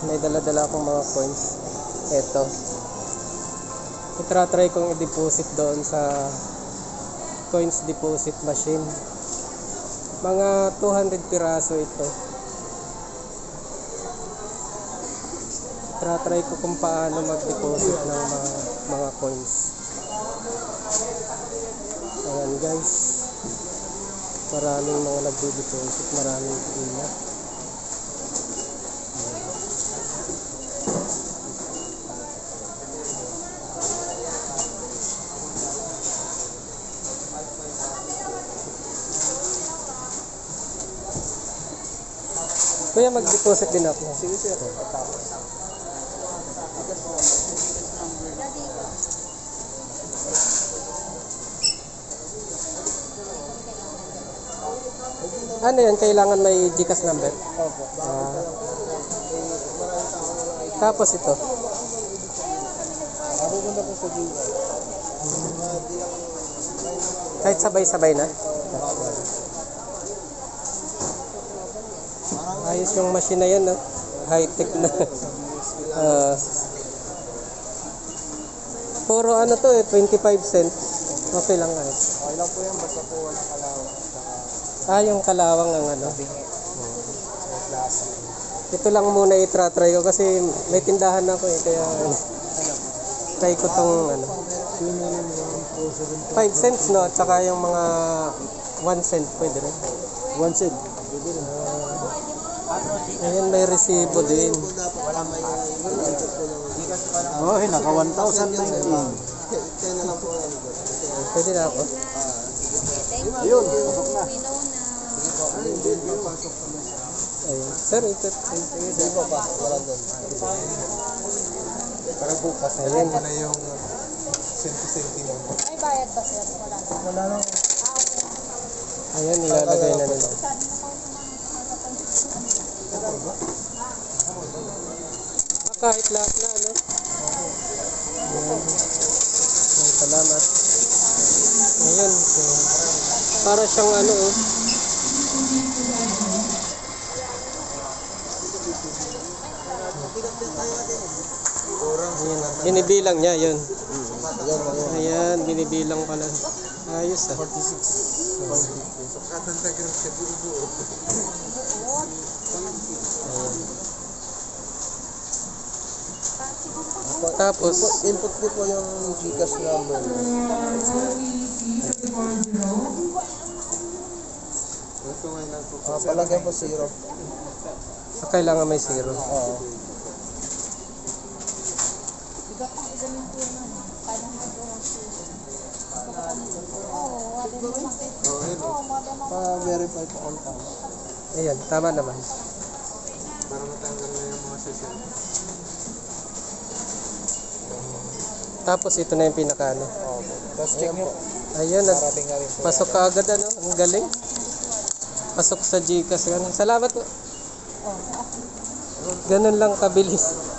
may dala-dala akong mga coins. Ito. Itra-try kong i-deposit doon sa coins deposit machine. Mga 200 piraso ito. Itra-try ko kung paano mag-deposit ng mga coins. Ayan guys. Maraming mga nagde-deposit, maraming pila. Kuya, mag-deposit din ako. Sige sir. Ano yan? Kailangan may GCash number? Opo. Tapos ito. Ako muna po sa Gmail. Kahit sabay-sabay na. Ayos yung machine na yan, no? High-tech na. Puro ano to eh, 25 cent. Okay lang guys. Okay lang po yan, basta po walang kalawang. Yung kalawang ang ano. Bingi. Klase. Ito lang muna i-try ko kasi may tindahan ako eh, kaya try ko tong ano. 5 cents no, at saka yung mga 1 cent pwede rin. 1 cent. Pwede rin. Ayan, may resibo din. Oh, naka 1,019. Pwede na ako. Ayun, pasok na. Ayun. Sir, ito. Sige po, pasok na lang doon. Para bukas, Ayan. na yung senti-senti mo. May bayad ba sir? Wala na. Wala lang. Ayan, nilalagay na nila. Kahit lahat na, ano? Ayan. Ay, salamat. Ayan. Para siyang ano, oh. Ayan. Binibilang niya, yun. Ayan, binibilang pala. Ayos, ah. 46. So, katantag yung siya buo-buo. Tapos, Input ko po yung GCash number. Palagyan po 0. kailangan may zero. Oo. Pa-verify po all time. Ayan, tama naman. Para matanggal na yung mga session. Tapos ito na yung pinaka ano. Tapos check nyo. Ayun, Parating na rin po. pasok ka agad ano. Ang galing. Pasok sa GCash. Ganun. Salamat po. Ganun lang kabilis.